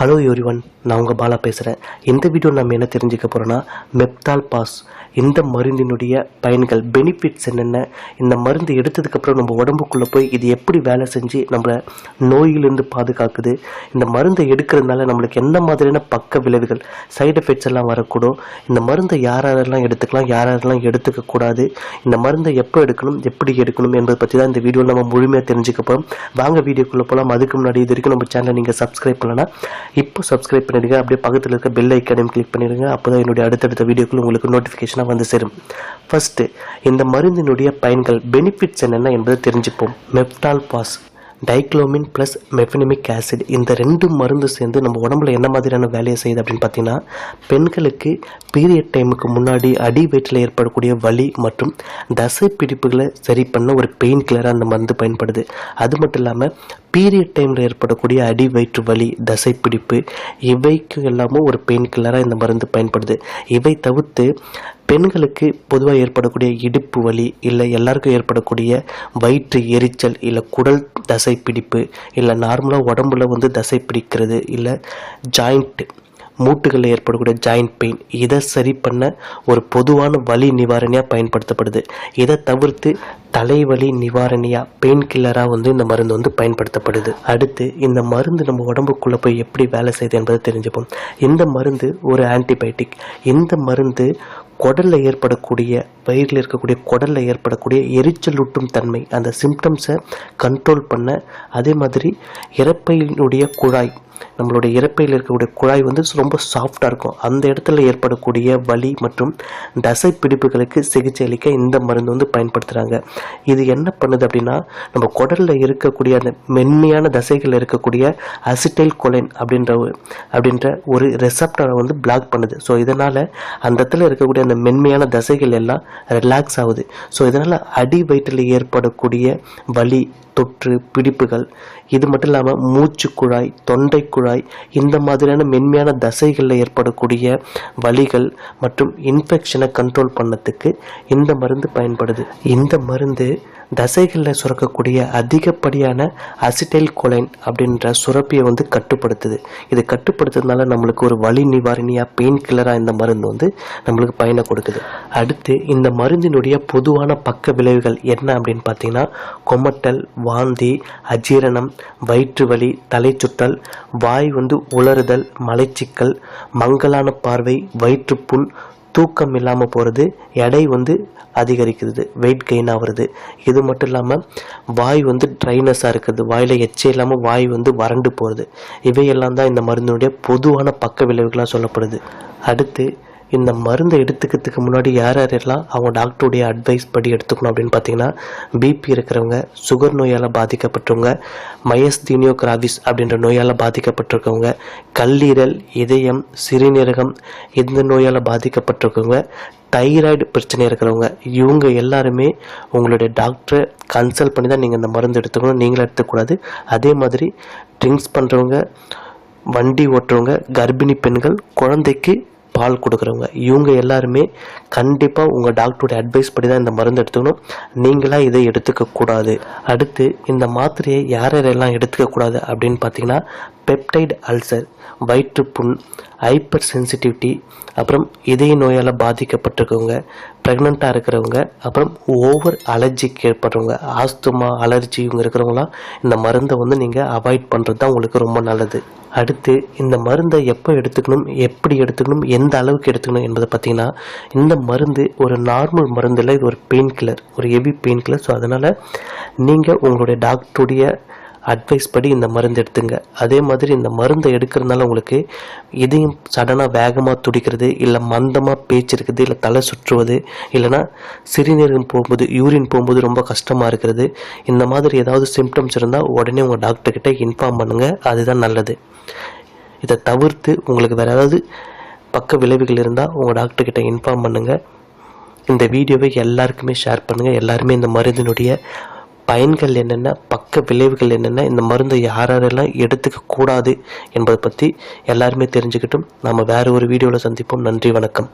Hello everyone, நான் உங்கள் பாலா பேசுகிறேன். இந்த வீடியோ நம்ம என்ன தெரிஞ்சுக்க போகிறோன்னா, மெப்டால் பாஸ் இந்த மருந்தினுடைய பயன்கள், பெனிஃபிட்ஸ் என்னென்ன, இந்த மருந்து எடுத்ததுக்கப்புறம் நம்ம உடம்புக்குள்ளே போய் இது எப்படி வேலை செஞ்சு நம்மளை நோயிலிருந்து பாதுகாக்குது, இந்த மருந்தை எடுக்கிறதுனால நம்மளுக்கு எந்த மாதிரியான பக்க விளைவுகள், சைடு எஃபெக்ட்ஸ் எல்லாம் வரக்கூடும், இந்த மருந்தை யாரெல்லாம் எடுத்துக்கலாம், யாரெல்லாம் எடுத்துக்கக்கூடாது, இந்த மருந்தை எப்போ எடுக்கணும், எப்படி எடுக்கணும் என்பதை பற்றி தான் இந்த வீடியோவில் நம்ம முழுமையாக தெரிஞ்சுக்க போகிறோம். வாங்க வீடியோக்குள்ளே போகலாம். அதுக்கு முன்னாடி இது வரைக்கும் நம்ம சேனலை நீங்கள் சப்ஸ்கிரைப் பண்ணலாம், இப்போ சப்ஸ்கிரைப் பண்ணிடுங்க. அப்படியே பக்கத்தில் இருக்க பெல் ஐக்கானையும் கிளிக் பண்ணிடுங்க. அப்போ தான் என்னுடைய அடுத்தடுத்த வீடியோக்குள்ள உங்களுக்கு நோட்டிஃபிகேஷனாக வந்து சேரும். ஃபர்ஸ்ட், இந்த மருந்தினுடைய பயன்கள், பெனிஃபிட்ஸ் என்னென்ன என்பதை தெரிஞ்சுப்போம். மெப்டால் பாஸ் டைக்ளோமின் ப்ளஸ் மெஃபெனமிக் ஆசிட், இந்த ரெண்டு மருந்து சேர்ந்து நம்ம உடம்புல என்ன மாதிரியான வேலையை செய்யுது அப்படின்னு பார்த்தீங்கன்னா, பெண்களுக்கு பீரியட் டைமுக்கு முன்னாடி அடி வயிற்றில் ஏற்படக்கூடிய வலி மற்றும் தசை பிடிப்புகளை சரி பண்ண ஒரு பெயின் கில்லராக அந்த மருந்து பயன்படுது. அது மட்டும் இல்லாமல் பீரியட் டைமில் ஏற்படக்கூடிய அடி வயிற்று வலி, தசை பிடிப்பு, இவைக்கு எல்லாமும் ஒரு பெயின் கில்லராக இந்த மருந்து பயன்படுது. இவை தவிர்த்து பெண்களுக்கு பொதுவாக ஏற்படக்கூடிய இடுப்பு வலி, இல்லை எல்லாருக்கும் ஏற்படக்கூடிய வயிற்று எரிச்சல், இல்லை குடல் தசை பிடிப்பு, இல்லை நார்மலாக உடம்புல தசை பிடிக்கிறது, இல்லை ஜாயிண்ட் மூட்டுகளில் ஏற்படக்கூடிய ஜாயிண்ட் பெயின், இதை சரி பண்ண ஒரு பொதுவான வலி நிவாரணியாக பயன்படுத்தப்படுது. இதை தவிர்த்து தலைவலி நிவாரணியாக, பெயின் கில்லராக இந்த மருந்து பயன்படுத்தப்படுது. அடுத்து, இந்த மருந்து நம்ம உடம்புக்குள்ளே போய் எப்படி வேலை செய்யுது என்பதை தெரிஞ்சுப்போம். இந்த மருந்து ஒரு ஆன்டிபயோட்டிக். இந்த மருந்து குடலில் ஏற்படக்கூடிய, வயிறில் இருக்கக்கூடிய குடலில் ஏற்படக்கூடிய எரிச்சலூட்டும் தன்மை, அந்த சிம்டம்ஸை கண்ட்ரோல் பண்ண, அதே மாதிரி இரைப்பையினுடைய குழாய், நம்மளுடைய இரைப்பையில் இருக்கக்கூடிய குழாய் ரொம்ப சாஃப்டாக இருக்கும், அந்த இடத்துல ஏற்படக்கூடிய வலி மற்றும் தசை பிடிப்புகளுக்கு சிகிச்சை அளிக்க இந்த மருந்து பயன்படுத்துகிறாங்க. இது என்ன பண்ணுது அப்படின்னா, நம்ம குடலில் இருக்கக்கூடிய அந்த மென்மையான தசைகளில் இருக்கக்கூடிய அசிட்டைல் கொலைன் அப்படின்ற ஒரு ரெசப்டரை பிளாக் பண்ணுது. ஸோ இதனால் அந்த இடத்துல இருக்கக்கூடிய அந்த மென்மையான தசைகள் எல்லாம் ரிலாக்ஸ் ஆகுது. ஸோ இதனால் அடி வயிற்றில் ஏற்படக்கூடிய வலி, தொற்று, பிடிப்புகள், இது மட்டும் இல்லாமல் மூச்சு குழாய், தொண்டை குழாய், இந்த மாதிரியான மென்மையான தசைகளில் ஏற்படக்கூடிய வலிகள் மற்றும் இன்ஃபெக்ஷனை கண்ட்ரோல் பண்ணதுக்கு இந்த மருந்து பயன்படுது. இந்த மருந்து தசைகளில் சுரக்கக்கூடிய அதிகப்படியான அசிட்டைல் கொலைன் அப்படின்ற சுரப்பியை கட்டுப்படுத்துது. இது கட்டுப்படுத்துறதுனால நம்மளுக்கு ஒரு வலி நிவாரணியாக, பெயின் கில்லராக இந்த மருந்து நம்மளுக்கு பயனை கொடுக்குது. அடுத்து, இந்த மருந்தினுடைய பொதுவான பக்க விளைவுகள் என்ன அப்படின்னு பார்த்தீங்கன்னா, கொமட்டல், வாந்தி, அஜீரணம், வயிற்று வலி, தலை சுற்றல், வாய் உலறுதல், மலைச்சிக்கல், மங்கலான பார்வை, வயிற்றுப்புண், தூக்கம் இல்லாமல் போகிறது, எடை அதிகரிக்கிறது, வெயிட் கெயின் ஆகிறது. இது மட்டும் இல்லாமல் வாய் ட்ரைனஸாக இருக்கிறது, வாயில் எச்சே இல்லாமல் வாய் வறண்டு போகிறது. இவையெல்லாம் தான் இந்த மருந்தினுடைய பொதுவான பக்க விளைவுகளாக சொல்லப்படுது. அடுத்து, இந்த மருந்தை எடுத்துக்கிறதுக்கு முன்னாடி யாரெல்லாம் அவங்க டாக்டருடைய அட்வைஸ் படி எடுத்துக்கணும் அப்படின்னு பார்த்தீங்கன்னா, பிபி இருக்கிறவங்க, சுகர் நோயால் பாதிக்கப்பட்டவங்க, மயஸ்தீனியோ கிராவிஸ் அப்படின்ற நோயால் பாதிக்கப்பட்டிருக்கவங்க, கல்லீரல், இதயம், சிறுநீரகம் இந்த நோயால் பாதிக்கப்பட்டிருக்கவங்க, தைராய்டு பிரச்சனை இருக்கிறவங்க, இவங்க எல்லாருமே உங்களுடைய டாக்டரை கன்சல்ட் பண்ணி தான் நீங்கள் இந்த மருந்து எடுத்துக்கணும், நீங்களும் எடுத்துக்கூடாது. அதே மாதிரி ட்ரிங்க்ஸ் பண்ணுறவங்க, வண்டி ஓட்டுறவங்க, கர்ப்பிணி பெண்கள், குழந்தைக்கு பால் கொடுக்குறவங்க, இவங்க எல்லாருமே கண்டிப்பாக உங்கள் டாக்டருடைய அட்வைஸ் படி தான் இந்த மருந்து எடுத்துக்கணும், நீங்களாக இதை எடுத்துக்கக்கூடாது. அடுத்து, இந்த மாத்திரையை யாரெல்லாம் எடுத்துக்கக்கூடாது அப்படின்னு பார்த்தீங்கன்னா, பெப்டைட் அல்சர், வயிற்றுப்புண், ஹைப்பர் சென்சிட்டிவிட்டி, அப்புறம் இதய நோயால் பாதிக்கப்பட்டிருக்கவங்க, ப்ரெக்னெண்ட்டாக இருக்கிறவங்க, அப்புறம் ஓவர் அலர்ஜிக்கு ஏற்படுறவங்க, ஆஸ்துமா, அலர்ஜி இவங்க இருக்கிறவங்களாம் இந்த மருந்தை நீங்கள் அவாய்ட் பண்ணுறது தான் உங்களுக்கு ரொம்ப நல்லது. அடுத்து, இந்த மருந்தை எப்போ எடுத்துக்கணும், எப்படி எடுத்துக்கணும், எந்த அளவுக்கு எடுத்துக்கணும் என்பதை பார்த்தீங்கன்னா, இந்த மருந்து ஒரு நார்மல் மருந்து இல்லை, இது ஒரு பெயின் கில்லர், ஒரு ஹெவி பெயின் கில்லர். ஸோ அதனால் நீங்கள் உங்களுடைய டாக்டருடைய அட்வைஸ் படி இந்த மருந்து எடுத்துங்க. அதே மாதிரி இந்த மருந்தை எடுக்கிறதுனால உங்களுக்கு இதையும் சடனாக வேகமாக துடிக்கிறது, இல்லை மந்தமாக பேச்சு இருக்குது, இல்லை தலை சுற்றுவது, இல்லைனா சிறுநீரகம் போகும்போது, யூரின் போகும்போது ரொம்ப கஷ்டமாக இருக்கிறது, இந்த மாதிரி ஏதாவது சிம்டம்ஸ் இருந்தால் உடனே உங்கள் டாக்டர்கிட்ட இன்ஃபார்ம் பண்ணுங்கள், அதுதான் நல்லது. இதை தவிர்த்து உங்களுக்கு வேறு ஏதாவது பக்க விளைவுகள் இருந்தால் உங்கள் டாக்டர்கிட்ட இன்ஃபார்ம் பண்ணுங்கள். இந்த வீடியோவை எல்லாருக்குமே ஷேர் பண்ணுங்கள். எல்லாருமே இந்த மருந்தினுடைய பயன்கள் என்னென்ன, பக்க விளைவுகள் என்னென்ன, இந்த மருந்தை யாரெல்லாம் எடுத்துக்க கூடாது என்பதை பற்றி எல்லாருமே தெரிஞ்சுக்கிட்டும். நம்ம வேறு ஒரு வீடியோவில் சந்திப்போம். நன்றி, வணக்கம்.